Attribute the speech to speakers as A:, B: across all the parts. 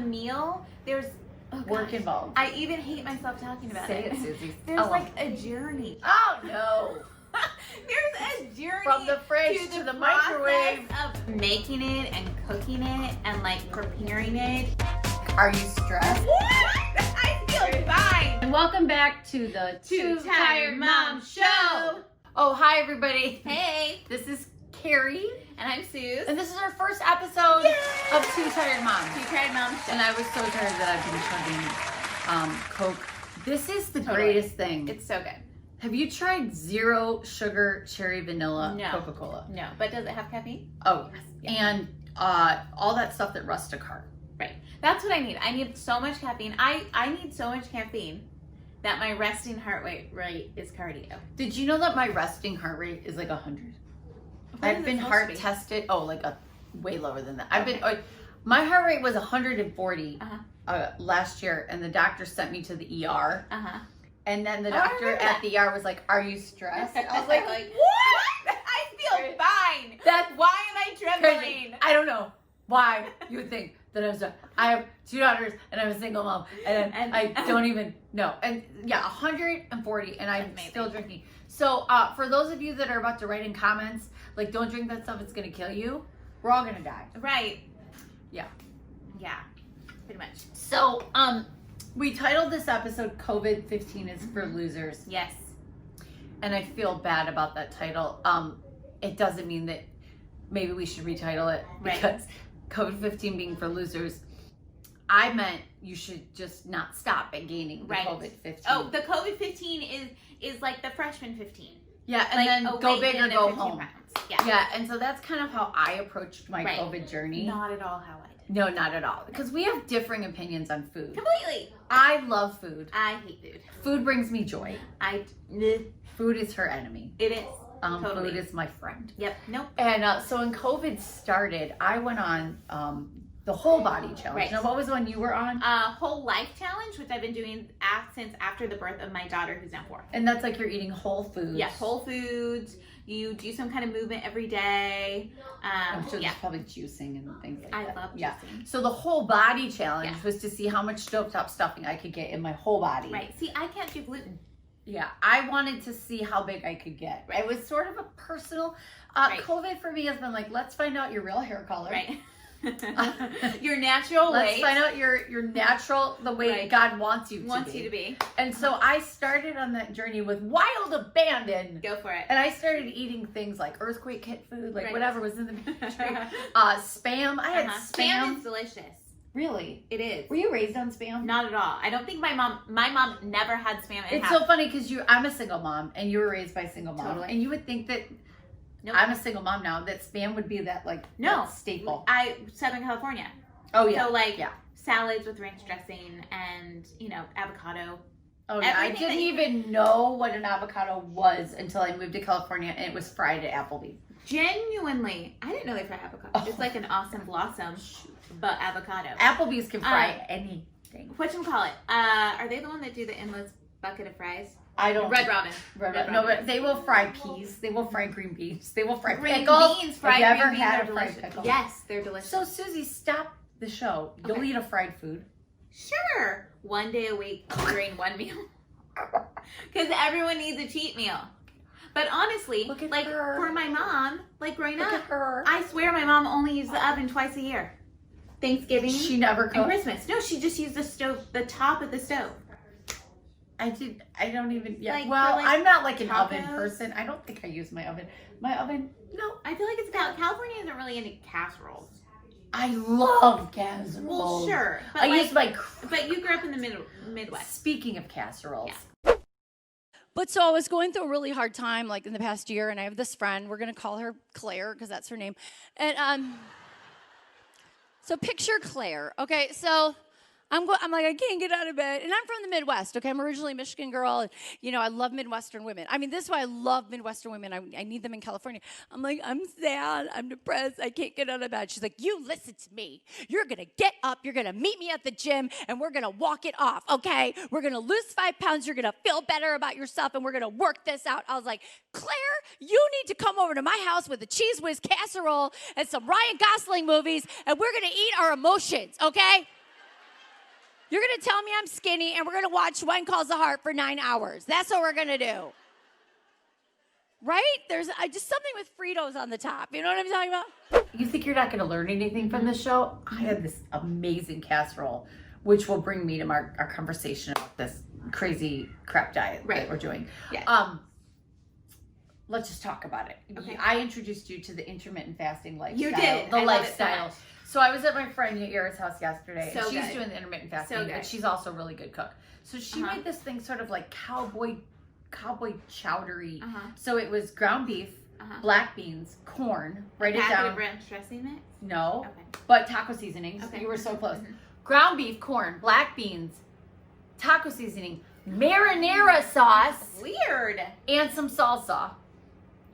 A: meal, there's
B: work involved.
A: I even hate myself talking about
B: Say it, Susie.
A: There's like a journey.
B: Oh no.
A: There's a journey
B: From the fridge to the microwave
A: of making it and cooking it and like preparing it.
B: Are you stressed?
A: I feel fine.
B: And welcome back to the
A: Two Tired Mom Show.
B: Oh, hi everybody.
A: Hey,
B: This is Carrie.
A: and I'm Suze.
B: And this is our first episode of Two Tired Moms.
A: Two Tired Mom Show.
B: And I was so tired that I've been chugging Coke. This is the
A: Totally.
B: greatest thing.
A: It's so good.
B: Have you tried zero sugar cherry vanilla
A: No.
B: Coca-Cola?
A: No, but does it have caffeine?
B: Oh, yes.
A: Yeah.
B: And all that stuff that rusts a car.
A: Right. That's what I need. I need so much caffeine. I need so much caffeine that my resting heart rate is cardio.
B: Did you know that my resting heart rate is like 100?
A: What is
B: I've
A: it
B: been
A: supposed
B: heart
A: to be?
B: tested. Oh, like way lower than that. My heart rate was 140 last year, and the doctor sent me to the ER. And then the doctor at the ER was like, "Are you stressed?" I was like,
A: "What? I feel fine. Why am I trembling?"
B: I don't know why you would think that I was. I have 2 daughters, and I'm a single mom, and I don't even know. And yeah, 140, and I'm still drinking. So for those of you that are about to write in comments, like, don't drink that stuff, it's gonna kill you. We're all gonna die.
A: Right.
B: Yeah.
A: Yeah. Pretty much.
B: So we titled this episode "COVID-15 is for losers."
A: Yes.
B: And I feel bad about that title. It doesn't mean that maybe we should retitle it because COVID-15 being for losers. I meant you should just not stop at gaining the COVID-15.
A: Oh, the COVID-15 is like the freshman 15.
B: Yeah, and then go big or go home.
A: Pounds. Yeah.
B: Yeah, and so that's kind of how I approached my COVID journey.
A: Not at all how I did.
B: No, not at all. Because we have differing opinions on food.
A: Completely.
B: I love food.
A: I hate food.
B: Food brings me joy. Food is her enemy.
A: It is. Totally.
B: Food is my friend.
A: Yep. Nope.
B: And so when COVID started, I went on the whole body challenge.
A: Right.
B: Now, what was the one you were on?
A: Whole life challenge, which I've been doing since after the birth of my daughter, who's now 4.
B: And that's like you're eating whole foods.
A: Yeah, whole foods. You do some kind of movement every day.
B: I'm sure there's probably juicing and things like that.
A: I love juicing.
B: Yeah. So the whole body challenge was to see how much stovetop stuffing I could get in my whole body.
A: Right. See, I can't do gluten.
B: Yeah, I wanted to see how big I could get.
A: Right.
B: It was sort of a personal. COVID for me has been like, let's find out your real hair color.
A: Right. Your natural
B: Let's
A: weight.
B: find out your natural, the way God wants you to be. And so I started on that journey with wild abandon.
A: Go for it.
B: And I started eating things like earthquake hit food, like whatever was in the pantry. Spam. I had spam.
A: Spam is delicious.
B: Really?
A: It is.
B: Were you raised on spam?
A: Not at all. I don't think my mom never had spam.
B: It's so funny because I'm a single mom and you were raised by a single mom.
A: Totally.
B: And you would think that I'm a single mom now, that spam would be that that staple.
A: Southern California.
B: Oh yeah.
A: So salads with ranch dressing and avocado.
B: Oh yeah. I didn't even know what an avocado was until I moved to California and it was fried at Applebee's.
A: Genuinely, I didn't know they fry avocado. It's like an awesome blossom, but avocado.
B: Applebee's can fry anything.
A: Whatchamacallit? Are they the one that do the endless bucket of fries?
B: I don't.
A: Red Robin.
B: No, but they will fry peas. They will fry green beans. They will fry
A: green
B: pickles.
A: beans. Fried
B: Have you ever
A: green beans
B: had
A: are
B: a fried
A: delicious.
B: pickle?
A: Yes, they're delicious.
B: So Susie, stop the show. You'll eat a fried food.
A: Sure. One day a week during one meal. Because everyone needs a cheat meal. But honestly, for my mom, growing up, I swear my mom only used the oven twice a year. Thanksgiving.
B: She never cooked.
A: And Christmas. No, she just used the stove, the top of the stove.
B: I don't even. Yeah.
A: Like,
B: well, I'm not like an
A: tacos.
B: oven person. I don't think I use my oven. My oven.
A: No, I feel like it's about California isn't really into casseroles.
B: I love casseroles.
A: Well, sure. But
B: I use my.
A: But you grew up in the Midwest.
B: Speaking of casseroles.
A: Yeah.
C: But so I was going through a really hard time, in the past year, and I have this friend. We're gonna call her Claire because that's her name. And so picture Claire. Okay, so I'm like, I can't get out of bed. And I'm from the Midwest, okay? I'm originally a Michigan girl. And, I love Midwestern women. I mean, this is why I love Midwestern women. I need them in California. I'm like, I'm sad. I'm depressed. I can't get out of bed. She's like, you listen to me. You're going to get up. You're going to meet me at the gym, and we're going to walk it off, okay? We're going to lose 5 pounds. You're going to feel better about yourself, and we're going to work this out. I was like, Claire, you need to come over to my house with a Cheese Whiz casserole and some Ryan Gosling movies, and we're going to eat our emotions, okay? You're going to tell me I'm skinny, and we're going to watch One Calls the Heart for 9 hours. That's what we're going to do. Right? There's just something with Fritos on the top. You know what I'm talking about?
B: You think you're not going to learn anything from this show? I had this amazing casserole, which will bring me to our conversation about this crazy crap diet that we're doing.
A: Yeah.
B: Let's just talk about it.
A: Okay.
B: I introduced you to the intermittent fasting lifestyle.
A: You did.
B: The
A: I
B: lifestyle.
A: love it
B: So I was at my friend Yara's house yesterday,
A: so
B: and she's
A: good.
B: doing the intermittent fasting,
A: So good.
B: but she's also a really good cook. So she made this thing sort of like cowboy chowdery. So it was ground beef, black beans, corn. Write it down.
A: Ranch dressing mix?
B: No,
A: Okay.
B: but taco seasonings.
A: Okay.
B: You were so close. Ground beef, corn, black beans, taco seasoning, marinara sauce,
A: Weird.
B: and some salsa.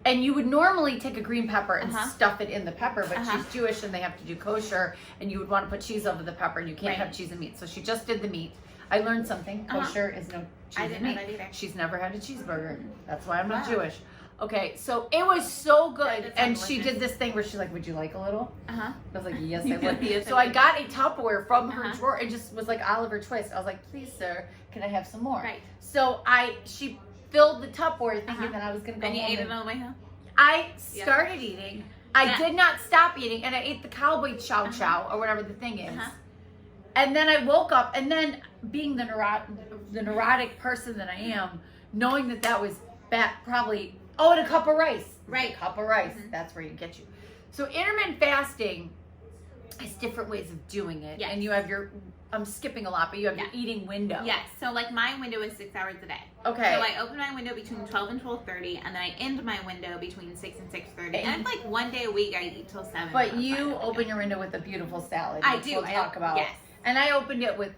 B: And you would normally take a green pepper and stuff it in the pepper, but she's Jewish and they have to do kosher, and you would want to put cheese over the pepper, and you can't have cheese and meat. So she just did the meat. I learned something. Kosher is no cheese
A: I
B: and
A: didn't
B: meat.
A: know that either.
B: She's never had a cheeseburger. That's why I'm not Jewish. Okay, so it was so good. And she did this thing where she's like, would you like a little? I was like, yes, I would.
A: Yes,
B: So I got a Tupperware from her drawer. It just was like Oliver Twist. I was like, please, sir, can I have some more?
A: Right.
B: So she filled the Tupperware thinking that I was going to go
A: And you
B: home
A: ate it on the way home?
B: I started eating. I did not stop eating, and I ate the cowboy chow chow or whatever the thing is. And then I woke up, and then being the neurotic person that I am, knowing that was probably and a cup of rice.
A: Right.
B: A cup of rice. That's where you get you. So intermittent fasting is different ways of doing it, and you have I'm skipping a lot, but you have your eating window.
A: Yes. So like my window is 6 hours a day.
B: Okay.
A: So I open my window between 12 and 12:30, and then I end my window between 6 and 6:30. And like one day a week I eat till 7.
B: But you open your window with a beautiful salad.
A: I
B: which
A: do.
B: We'll talk about.
A: Yes.
B: And I opened it with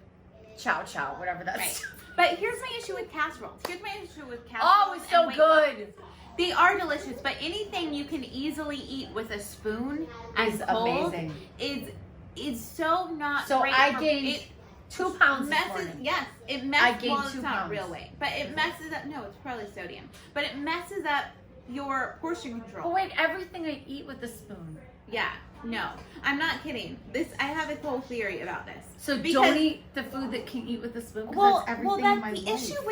B: chow chow, whatever that's.
A: Right. But here's my issue with casseroles. Here's my issue with casseroles.
B: Oh, it's so good.
A: They are delicious, but anything you can easily eat with a spoon
B: is amazing.
A: Is so not.
B: So
A: great
B: I
A: for,
B: gained 2 pounds this
A: messes.
B: morning.
A: Yes, it messes.
B: gained
A: Well,
B: 2
A: it's not
B: pounds.
A: real weight, but it messes up. No, it's probably sodium, but it messes up your portion control.
B: Oh wait, everything I eat with a spoon.
A: Yeah, no, I'm not kidding. I have a whole theory about this.
B: So don't eat the food that can eat with a spoon.
A: Well,
B: that's everything in my
A: the
B: life.
A: issue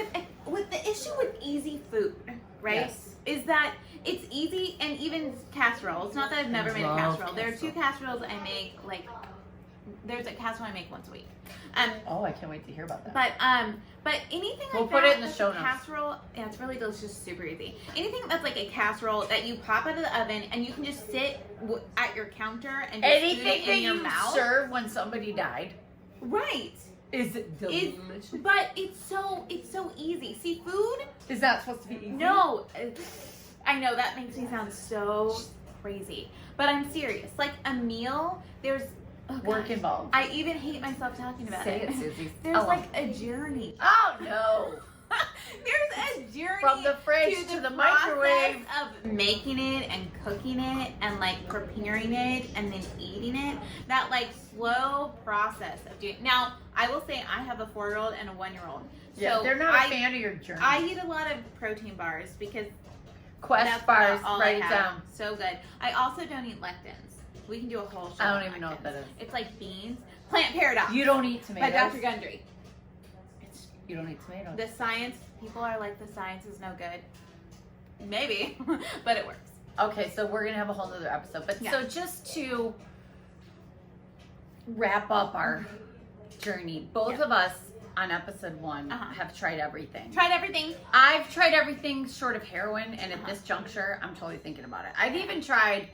A: with the issue with easy food, right?
B: Yes.
A: Is that it's easy, and even casseroles. Not that I've never made a casserole. There are 2 casseroles I make. Like, there's a casserole I make once a week.
B: Oh, I can't wait to hear about that.
A: But anything like
B: We'll put
A: that,
B: it in the
A: that's
B: show
A: a
B: notes.
A: casserole, yeah, it's really delicious, super easy. Anything that's like a casserole that you pop out of the oven and you can just sit at your counter and just
B: Anything
A: food it
B: that
A: in your
B: you
A: mouth.
B: serve when somebody died
A: Right.
B: is delicious.
A: But it's so easy. See, food.
B: Is that supposed to be easy?
A: No, I know that makes me sound so crazy, but I'm serious. Like a meal, there's
B: Work involved.
A: I even hate myself talking about
B: Say
A: it.
B: it, Susie.
A: There's like a journey.
B: Oh no.
A: There's a journey
B: From the fridge to the microwave
A: of making it and cooking it and like preparing it and then eating it. That like slow process of doing. Now, I will say I have a 4-year-old and a 1-year-old.
B: Yeah,
A: So
B: they're not a fan of your journey.
A: I eat a lot of protein bars because
B: Quest
A: that's
B: bars.
A: all
B: Write
A: I
B: it
A: have.
B: down.
A: So good. I also don't eat lectins. We can do a whole show.
B: I don't
A: on
B: even know what
A: lectins.
B: that is.
A: It's like beans. Plant paradox.
B: You don't eat tomatoes.
A: By Dr. Gundry.
B: You don't eat tomatoes.
A: The science, people are like, the science is no good. Maybe, but it works.
B: Okay, so we're gonna have a whole other episode. But so just to wrap up our journey, both of us on episode 1 have tried everything.
A: Tried everything.
B: I've tried everything short of heroin, and at this juncture, I'm totally thinking about it. I've even tried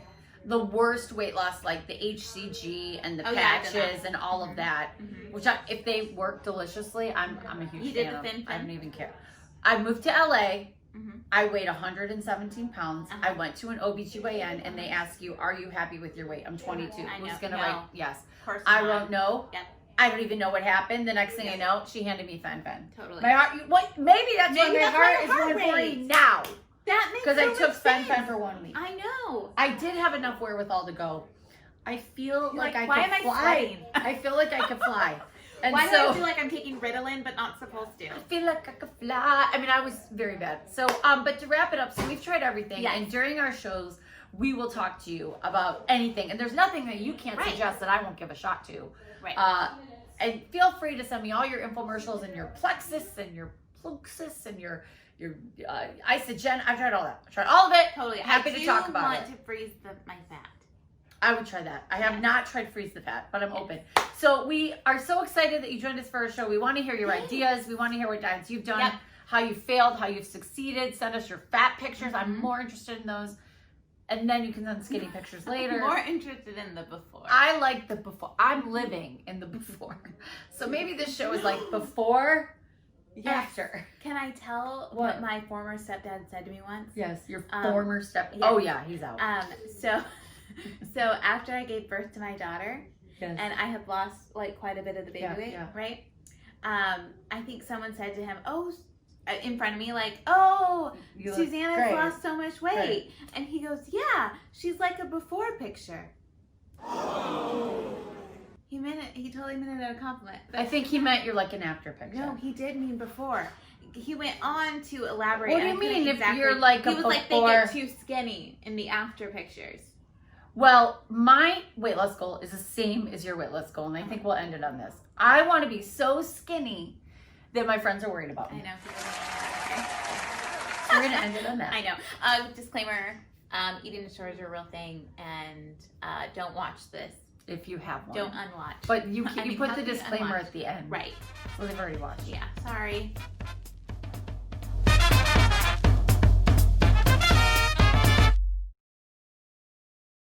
B: the worst weight loss, like the HCG and the patches and all of that, which if they work deliciously, I'm a huge
A: You
B: fan
A: did the
B: of.
A: thin
B: I
A: fin?
B: don't even care. I moved to LA. I weighed 117 pounds. I went to an OBGYN and they ask you, are you happy with your weight? I'm 22.
A: I know.
B: Who's going to
A: No.
B: write yes?
A: Of course
B: I
A: not.
B: wrote no.
A: Yep.
B: I don't even know what happened. The next thing I know, she handed me fen.
A: Totally.
B: My heart, what? Maybe that's why
A: Maybe
B: my
A: that's why
B: heart
A: your
B: is
A: heart
B: 140
A: raised.
B: now.
A: That makes
B: Because I
A: so
B: took
A: much
B: fen
A: sense.
B: for 1 week.
A: I know.
B: I did have enough wherewithal to go. I feel like I
A: why
B: could
A: am I
B: fly.
A: sweating?
B: I feel like I could fly. And
A: Why do
B: so
A: I feel like I'm taking Ritalin but not supposed to?
B: I feel like I could fly. I mean, I was very bad. So, but to wrap it up, so we've tried everything,
A: Yes.
B: and during our shows, we will talk to you about anything. And there's nothing that you can't suggest that I won't give a shot to.
A: Right.
B: And feel free to send me all your infomercials and your plexus and your pluxus and your isogen. I've tried all that. I've tried all of it.
A: Totally.
B: Happy to talk about it.
A: I do want to freeze my fat.
B: I would try that. I have not tried freeze the fat, but I'm open. So we are so excited that you joined us for our show. We want to hear your ideas. We want to hear what diets you've done, how you failed, how you've succeeded. Send us your fat pictures. I'm more interested in those. And then you can send skinny pictures later.
A: More interested in the before.
B: I like the before. I'm living in the before. So maybe this show is like before, after.
A: Can I tell what my former stepdad said to me once?
B: Yes, your former step.
A: Yes.
B: Oh yeah, he's out.
A: So after I gave birth to my daughter, and I had lost like quite a bit of the baby weight, right? I think someone said to him, "Oh," in front of me, like, "Oh, Susanna's lost so much weight," and he goes, "Yeah, she's like a before picture." He totally meant it as a compliment.
B: I think he meant you're like an after picture.
A: No, he did mean before. He went on to elaborate.
B: What do you mean if you're like a before?
A: He was like, they get too skinny in the after pictures.
B: Well, my weight loss goal is the same as your weight loss goal, and I think we'll end it on this. I want to be so skinny that my friends are worried about me.
A: I know.
B: So we're going to end it on that.
A: I know. Disclaimer, eating disorders are a real thing, and don't watch this.
B: If you have one.
A: Don't unwatch.
B: But you put the disclaimer at the end.
A: Right.
B: So they've already watched.
A: Yeah. Sorry.